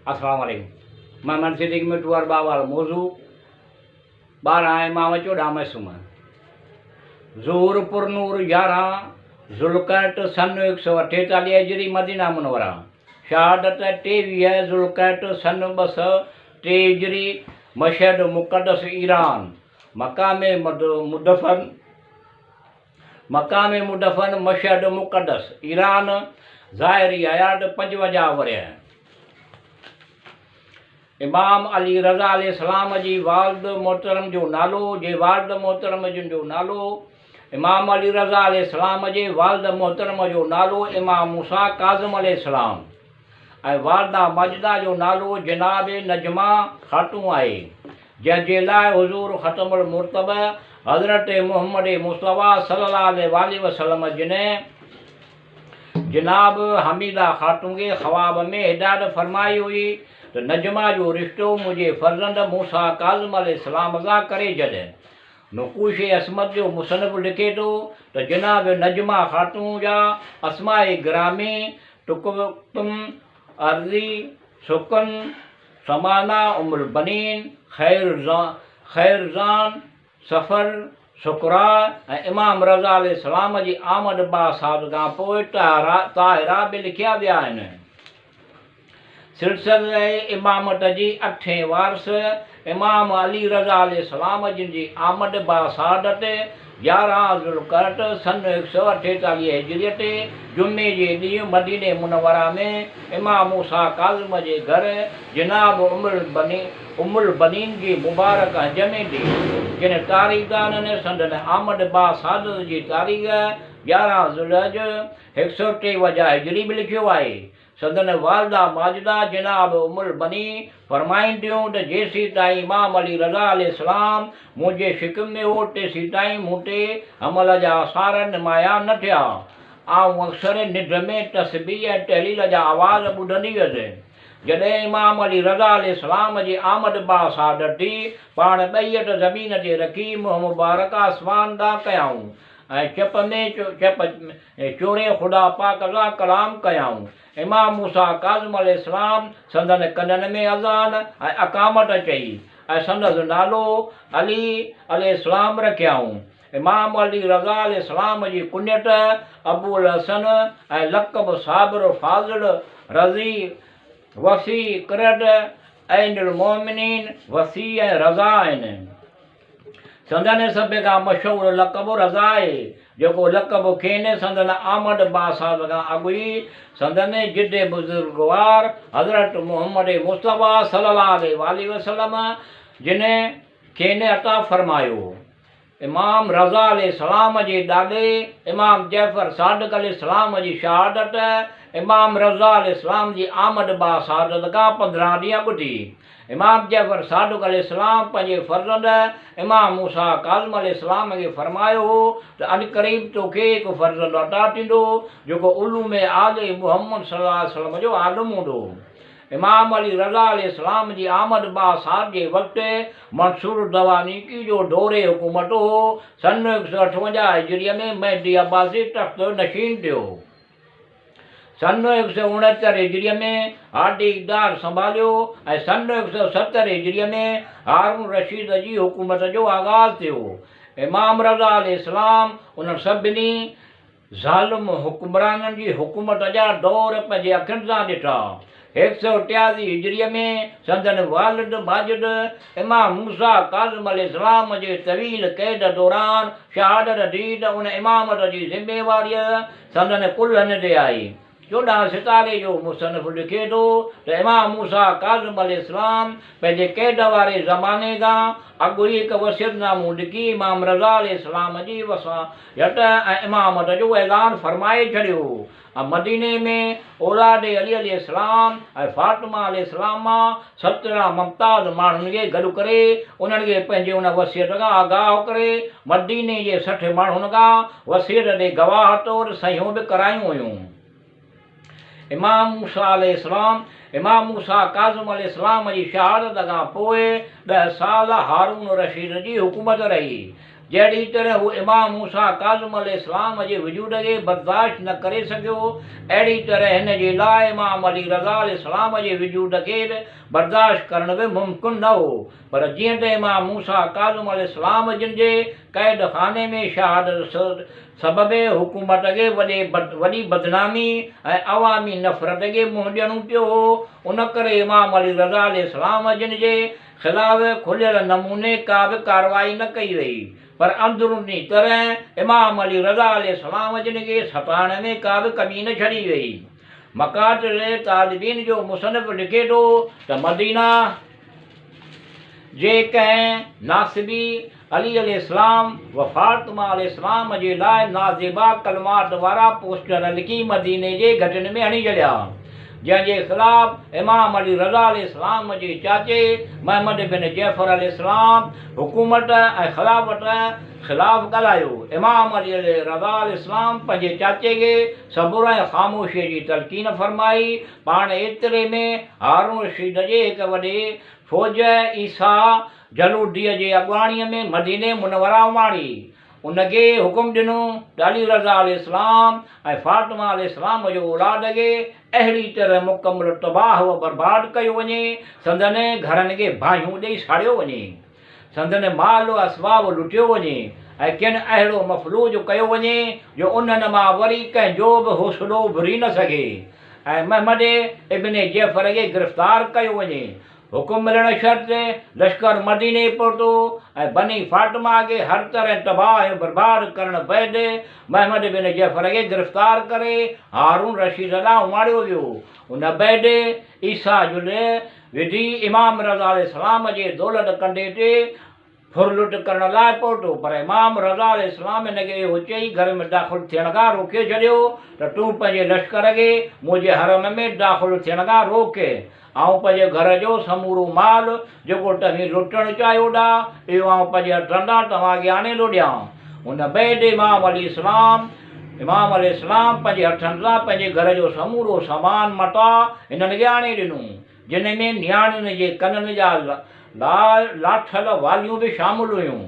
अस्सलाम वालेकुम। मैं मनसिद्दीक में टूअर बावाल मौजू 12 इमाम 14 मसूम ज़ूर पुरनूर 11 ज़ुल्क़ैत सन 148 हिजरी मदीना मुनव्वरा शहादत 23 ज़ुल्क़ैत सन 203 हिजरी मशहद मुक़द्दस ईरान मकाम मुदफ़न मशहद मुक़द्दस ईरान ज़ाहिरी हयात 55 वरिया। इमाम अली रज़ा अलैहिस्सलाम जी वालिद मोहतरम जो नालो जे वालिद मोहतरम जो नालो इमाम अली रज़ा अलैहिस्सलाम जे वालिद मोहतरम जो नालो इमाम मूसा काज़िम अलैहिस्सलाम ऐं वालिदा माजिदा जो नालो जनाब नजमा ख़ातून आहे, जंहिंजे लाइ हुज़ूर ख़तमुल मुर्तबा हज़रत मुहम्मद मुस्तफ़ा सल्लल्लाहु अलैहि वसल्लम जिन्हें जनाब हमीदा ख़ातून के ख़्वाब में हिदायत फरमाई हुई तो नजमा जो रिश्तो मुझे फर्जंद मूसा काज़िम अलैहिस्सलाम सां करे जॾहिं नक़ूश असमत जो मुसनफ़ लिखे थो तो जनाब नजमा ख़ातून जा अस्माए ग्रामी टुकुम अर्ज़ी सुकन समाना उमुल बनीन खैरजान सफ़र शुक्रा ऐं इमाम रज़ा अलैहिस्सलाम जी आमद बासाद खां पोइ ताहिरा बि लिखिया विया आहिनि। सिलसिले इमामत जी 8 वारिस इमाम अली रज़ा अलैहिस्सलाम जिन जी आमद बासादत 11 ज़ुल्क़ैत सन 148 हिजरी ते जुमे जे ॾींहुं मदीने मुनव्वरा में इमाम मूसा काज़िम जे घर जनाब उमुल बनीन जी मुबारक हज में ॾे जिन तारीख़दाननि संदन आमद बासादत जी तारीख़ 11 ज़ुल्हज 153 हिजरी भी लिखियो आहे। संदन वालिदा माजिदा जनाब उमुल बनी फरमाईंदियूं त जेसी ताईं इमाम अली रज़ा अलैहिस्सलाम मुंहिंजे शिकम में हो तेसी ताईं मूं ते अमल जा आसार नुमाया न थिया। आउं अक्सर निड में तस्बीह ऐं तहलील जा आवाज़ ॿुधंदी हुअसि। जॾहिं इमाम अली रज़ा अलैहिस्सलाम जी आमद बासादत थी पाण ॿई हथ ज़मीन ते रखी मुंहुं मुबारक आसमान ॾांहुं कयाऊं ऐं चप चोरे ख़ुदा पाक सां कलाम कयाऊं। इमाम मूसा काज़िम अलैहिस्सलाम संदन कननि में अज़ान ऐं अकामत चई ऐं संदसि नालो अली अलैहिस्सलाम रखियाऊं। इमाम अली रज़ा अलैहिस्सलाम जी कुनियत अबुल हसन ऐं लक़ब साबिर फाज़िल रज़ी वसी क़रद ऐनुल मोमिनीन वसी ऐं रज़ा आहिनि। संदन सभ खां मशहूरु लक़ब रज़ा आहे जेको लक़ब खेनि संदन आमद बासाद खां अॻु ई संदन जिद्द बुज़ुर्गवार हज़रत मुहम्मद मुस्तफ़ा सल्लल्लाहु अलैहि वसल्लम जिन्हें खेनि अता फ़रमायो। इमाम रज़ा अलैहिस्सलाम जे ॾाॾे इमाम जैफ़र सादिक़ अलैहिस्सलाम जी शहादत इमाम रज़ा अलैहिस्सलाम जी आमद बासादत खां 15 ॾींहं अॻु थी। इमाम जैफ़र सादिक़ अलैहिस्सलाम पंहिंजे फ़र्ज़ंद इमाम मूसा काज़िम अलैहिस्सलाम खे फ़रमायो हो त अनक़रीब तोखे हिकु फ़र्ज़ंद अता थींदो जेको उलूम आले मुहम्मद सल्लल्लाहु अलैहि वसल्लम जो आलिम हूंदो। इमाम अली रज़ा अलैहिस्सलाम जी आमद बासाद जे वक़्तु मंसूर दवानीकी जो दौरे हुकूमत हो। सन 158 हिजरीअ में मेहदी अब्बासी तख़्त नशीन थियो। सन 169 हिजरीअ में हादी इक़्तिदार संभालियो ऐं सन 170 हिजरीअ में हारून रशीद जी हुकूमत जो आगाज़ थियो। इमाम रज़ा अलैहिस्सलाम उन सभिनी ज़ालिम हुक्मराननि जी हुकूमत जा दौर पंहिंजे अखियुनि सां ॾिठा। 183 हिजरीअ में संदन वालिद माजिद इमाम मूसा काज़िम अलैहिस्सलाम जे तवील क़ैद दौरान शहादत थी त उन इमामत जी ज़िम्मेवारीअ संदन कुल्हनि ते आई। 14 सितारे जो मुसनफ़ लिखे थो त इमाम मूसा काज़िम अलैहिस्सलाम पंहिंजे क़ैद वारे ज़माने खां अॻु ई हिकु वसियतनामो लिखी इमाम रज़ा अलैहिस्सलाम जी वसायत ऐं इमामत जो ऐलान फरमाए छॾियो ऐं मदीने में औलाद अली अलैहिस्सलाम ऐं फ़ातिमा अलैहिस्सलाम मां 17 मुमताज़ माण्हुनि खे गॾु करे उन्हनि खे पंहिंजे उन वसियत खां आगाह करे मदीने जे 60 माण्हुनि खां वसियत ते गवाह तौरु सहियूं बि करायूं हुयूं। इमाम मूसा काज़िम अलैहिस्सलाम जी शहादत खां पोइ 10 साल हारून रशीद जी हुकूमत रही जहिड़ी तरह हू इमाम मूसा काज़िम अलैहिस्सलाम जे वजूद खे बर्दाश्त न करे सघियो, अहिड़ी तरह हिन जे लाइ इमाम अली रज़ा अलैहिस्सलाम जे वजूद खे बर्दाश्त करण बि मुमकिन न हो। पर जीअं त इमाम मूसा काज़िम अलैहिस्सलाम जिन जे क़ैद खाने में शहादत सबबे हुकूमत खे वॾी बदनामी ऐं अवामी नफ़रत खे मुंहुं ॾियणो पियो हो, उन करे इमाम अली रज़ा अलैहिस्सलाम जिन जे ख़िलाफ़ खुलियल नमूने का बि कार्रवाई न कई वई। पर अंदरूनी तरह इमाम अली रज़ा अलैहिस्सलाम जिन खे सताइण में का बि कमी न छॾी वई। मकातिल तालिबीन जो मुसनिफ़ लिखे थो त मदीना जे कंहिं नासिबी अली अलैहिस्सलाम व फातिमा अलैहिस्सलाम जे लाइ नाज़िबा कलमात वारा पोस्टर लिखी मदीने जे घटनि में हणी छॾिया, जंहिंजे ख़िलाफ़ इमाम अली रज़ा अलैहिस्सलाम जे चाचे मोहम्मद बिन जैफर अलैहिस्सलाम हुकूमत ऐं ख़िलाफ़त ख़िलाफ़ ॻाल्हायो। इमाम अली रज़ा अलैहिस्सलाम पंहिंजे चाचे खे सबुर ऐं ख़ामोशीअ जी तलक़ीन फरमाई। पाण एतिरे में हारून रशीद जे हिकु वॾे फ़ौज ईसा जलूदीअ जे अॻुवाणीअ में मदीने मुनवरा उमाड़ी। उनखे हुकुम ॾिनो त अली रज़ा अलैहिस्सलाम ऐं फातिमा अलैहिस्सलाम जो औलाद खे अहिड़ी तरह मुकमल तबाह व बर्बाद कयो वञे, संदनि घरनि खे बाहियूं ॾेई साड़ियो वञे, संदनि माल असबाब लुटियो वञे ऐं किन अहिड़ो मफ़लूज कयो वञे जो उन्हनि मां वरी कंहिंजो बि हौसलो भुरी न सघे, ऐं मोहम्मद इब्न जैफर खे गिरफ़्तार कयो वञे। हुकुम मिलण शर्त लश्कर मदीने पहुतो ऐं बनी फातिमा खे हर तरह तबाह ऐं बर्बाद करण बैदि मोहम्मद बिन जैफर खे गिरफ़्तार करे हारून रशीद ॾांहुं उमाड़ियो वियो। उन बैदि ईसा जुल विधी इमाम रज़ा अलैहिस्सलाम जे दौलत कंडे ते फुरलुट करण लाइ पहुतो, पर इमाम रज़ा अलैहिस्सलाम हिनखे इहो चई घर में दाख़िल थियण खां रोके छॾियो त तूं पंहिंजे लश्कर खे मुंहिंजे हरम में दाख़िल थियण खां रोके, ऐं पंहिंजे घर जो समूरो माल जेको तव्हीं लुटणु चाहियो था इहो आउं पंहिंजे हथनि सां तव्हांखे आणे थो ॾियां। उन बैदि इमाम अलैहिस्सलाम पंहिंजे हथनि सां पंहिंजे घर जो समूरो सामान मटा हिननि खे आणे ॾिनो, जिन में नियाणियुनि जे कननि जा लाठल वालियूं बि शामिल हुयूं।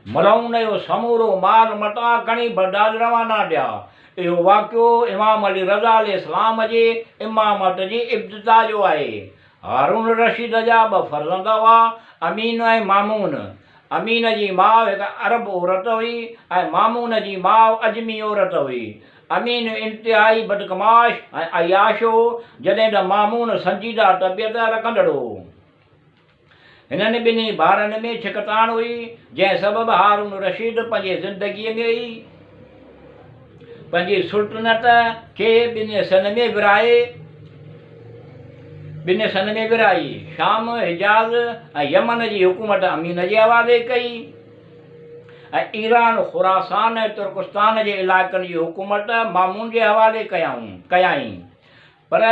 मलऊन जो समूरो माल मटा खणी बगदाद रवाना थिया। इहो वाक़ियो इमाम अली रज़ा अलैहिस्सलाम जे इमामत जी इब्तिदा जो आहे। हारून रशीद जा ॿ फ़र्ज़ंद हुआ, अमीन ऐं मामून। अमीन जी माउ हिकु अरब औरत हुई ऐं मामून जी माउ अजमी औरत हुई। अमीन इंतिहाई बदकमाश ऐं अयाश हो, जॾहिं त मामून संजीदा तबियत रखंदड़ु हो। हिननि ॿिन्ही ॿारनि में छिकताण हुई, जंहिं सबबि हारून रशीद पंहिंजे ज़िंदगीअ में ई पंहिंजी सुल्तनत खे ॿिनि हिसनि में विराई। शाम, हिजाज़ ऐं यमन जी हुकूमत अमीन जे हवाले कई ऐं ईरान, खुरासान ऐं तुर्कस्तान जे इलाइक़नि जी हुकूमत मामून जे हवाले कयाईं। पर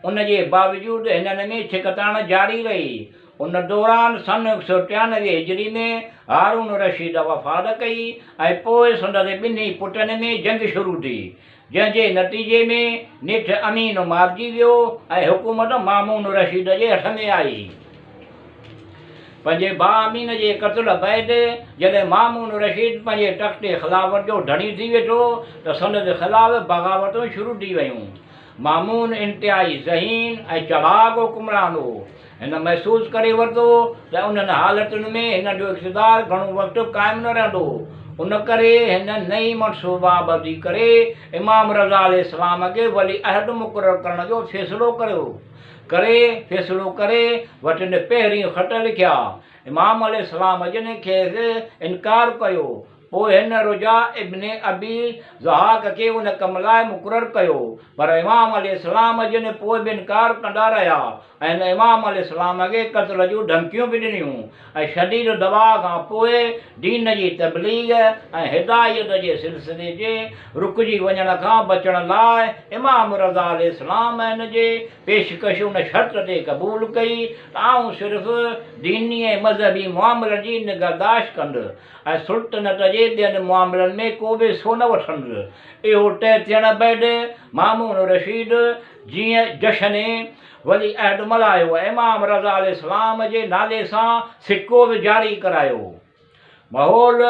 उन जे बावजूदि हिननि में छिकताण जारी रही। उन दौरान सन 193 हिजरी में हारून रशीद वफ़ात कई ऐं पोइ संदसि ॿिन्ही पुटनि में जंग शुरू थी, जंहिंजे नतीजे में निठ अमीन मारिजी वियो ऐं हुकूमत मामून रशीद जे हथ में आई। पंहिंजे भाउ अमीन जे क़त्ल बैदि जॾहिं मामून रशीद पंहिंजे तख़्ते ख़िलाफ़त जो धणी थी वेठो त संदसि ख़िलाफ़ बग़ावतूं शुरू थी वयूं। मामून इंतिहाई ज़हीन ऐं चलाक हुकुमरान हो। हिन महसूसु करे वरितो त उन्हनि हालतुनि में हिन जो इक़्तिदार घणो वक़्तु क़ाइमु न रहंदो। उन करे हिन नई मनसूबाबंदी करे इमाम रज़ा अलैहिस्सलाम खे वली अहद मुक़ररु करण जो फ़ैसिलो करे वटि पहिरीं ख़त लिखिया। इमाम अलैहिस्सलाम जिन खेसि इनकार कयो। पोइ हिन रुजा इब्न अबी ज़हाक खे उन कम लाइ मुक़ररु कयो, पर इमाम अलैहिस्सलाम जिन पोइ बि इनकार कंदा रहिया ऐं हिन इमाम अलैहिस्सलाम खे क़त्ल जूं धमकियूं बि ॾिनियूं ऐं शदीद दबाअ खां पोइ दीन जी तबलीग ऐं हिदायत जे सिलसिले जे रुकिजी वञण खां बचण लाइ इमाम रज़ा अलैहिस्सलाम हिन जे पेशकश उन शर्त ते क़बूल कई त आउं सिर्फ़ु दीनी ऐं मज़हबी मामलनि जी निगहदाश्त कंदुसि ऐं सुल्तनत जे ॿियनि मामलनि में को बि हिसो न वठंदुसि। इहो तय थियण बैदि मामून रशीद जीअं जशन वली अहद मल्हायो, इमाम रज़ा अलैहिस्सलाम जे नाले सां सिक्को बि जारी करायो। माहौल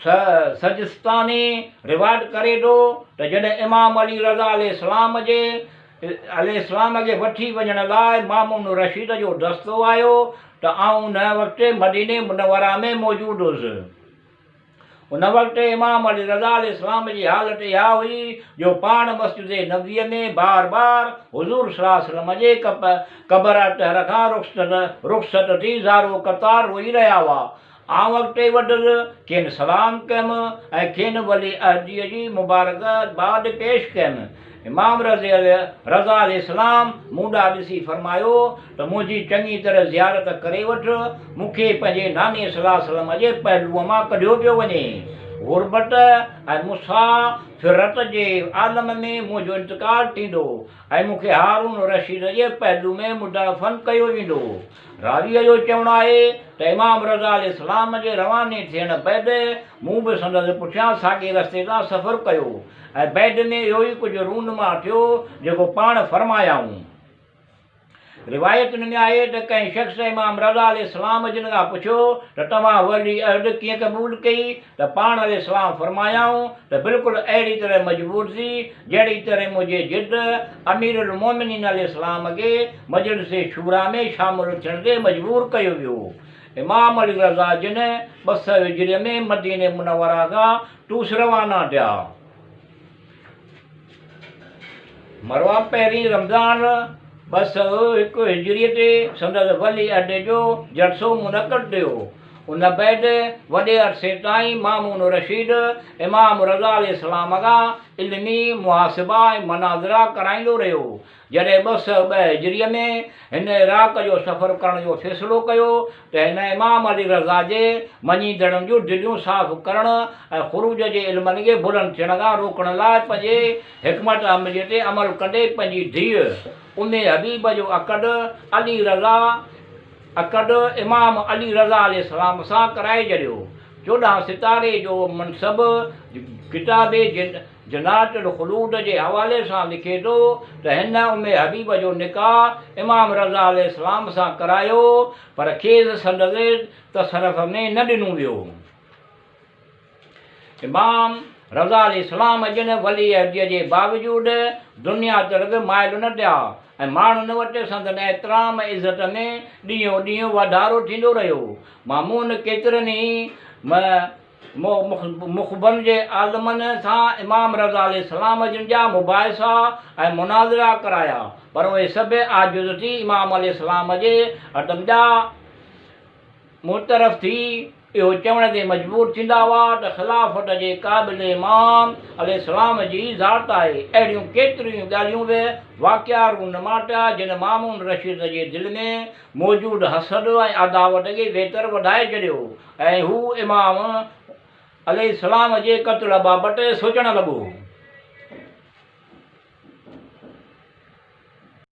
सजस्तानी रिवायत करे थो त जॾहिं इमाम अली रज़ा अलैहिस्सलाम खे वठी वञण लाइ मामून रशीद जो दस्तो आयो त आउं उन वक़्तु मदीने मुनव्वरा में मौजूदु हुउसि। उन वक़्तु इमाम अली रज़ा अलैहिस्सलाम जी हालत इहा हुई जो पाण मस्जिद नबीअ में बार बार हुज़ूर सल्लल्लाहु अलैहि वसल्लम जे क़बर तहर खां रुख़्सत थी ज़ारो क़तार रोई रहिया हुआ। आउं अॻिते वधुसि खेनि सलाम कयुमि ऐं खेनि वली अहदीअ जी मुबारकबाद पेश कयुमि। इमाम रज़ा अलैहिस्सलाम मूं ॾांहुं ॾिसी फरमायो त मुंहिंजी चङी तरह ज़ियारत करे वठि, मूंखे पंहिंजे नानी सल्लल्लाहु अलैहि वसल्लम जे पहलूअ मां कढियो पियो वञे। गुरबत ऐं मुसाफ़िरत जे आलम में मुंहिंजो इंतकाल थींदो ऐं मूंखे हारून रशीद जे पहलू में मुदफ़न कयो वेंदो। रावीअ जो चवणु आहे त इमाम रज़ा अलैहिस्सलाम जे रवाने थियण बैदि मूं बि संदसि पुठियां साॻे रस्ते तां सफ़रु कयो ऐं बैदि में इहो ई कुझु रूनमा थियो जेको पाण फरमायाऊं। रिवायतुनि में आहे त कंहिं शख़्स इमाम रज़ा अलैहिस्सलाम जिन खां पुछियो त तव्हां वली अहद कीअं क़बूल कई त पाण अलैहिस्सलाम फरमायाऊं त बिल्कुलु अहिड़ी तरह मजबूर थी जहिड़ी तरह मुंहिंजे जिद अमीरुल मोमिनीन अलैहिस्सलाम खे मजलिस शूरा में शामिलु थियण ते मजबूर कयो वियो। इमाम अली रज़ा जिन 200 हिजरीअ में मदीने मुनव्वरा खां टूस रवाना थिया। मरवा पहिरीं रमज़ान 201 हिजरीअ ते संदसि वली अहद जो जलसो मुनक़द थियो। उन बैदि वॾे अरसे ताईं मामून रशीद इमाम रज़ा अलैहिस्सलाम खां इल्मी मुहासिबा ऐं मनाज़िरा कराईंदो रहियो। जॾहिं 202 हिजरीअ में हिन इराक़ जो सफ़रु करण जो फ़ैसिलो कयो त हिन इमाम अली रज़ा जे मञींदड़नि जूं दिलियूं साफ़ करण ऐं ख़ुरूज जे इल्मनि खे बुलंद थियण खां रोकण लाइ पंहिंजे हिकमत अमलीअ ते अमल कंदे पंहिंजी धीअ उम्मे हबीब जो अक़द इमाम अली रज़ा अलैहिस्सलाम सां कराए छॾियो। 14 सितारे जो मनसब किताबे जन्नातुल ख़ुलूद जे हवाले सां लिखे थो त हिन उम्मे हबीब जो निकाह इमाम रज़ा अलैहिस्सलाम सां करायो पर खेसि संदसि तसरफ़ में न ॾिनो वियो। इमाम रज़ा अलैहिस्सलाम जिन वली अहदीअ जे बावजूदि दुनिया तरफ़ माइल न थिया ऐं माण्हुनि वटि संदन एतिराम इज़त में ॾींहों ॾींहुं वाधारो थींदो रहियो। मामून केतिरनि ई मुख़बरनि जे आलमनि सां इमाम रज़ा अलैहिस्सलाम जिन जा मुबाहिसा ऐं मुनाज़िरा कराया पर उहे सभु आजिज़ थी इमाम अलैहिस्सलाम जे अदब जा मुतरफ़ थी इहो चवण ते मजबूर थींदा हुआ त ख़िलाफ़त जे क़ाबिल इमाम अलैहिस्सलाम जी ज़ात आहे। अहिड़ियूं केतिरियूं ॻाल्हियूं बि वाक़िया रूनमा पिया जिन मामून रशीद जे दिलि में मौजूदु हसद ऐं अदावत खे वेतर वधाए छॾियो ऐं हू इमाम अलैहिस्सलाम जे क़त्ल बाबति सोचणु लॻो।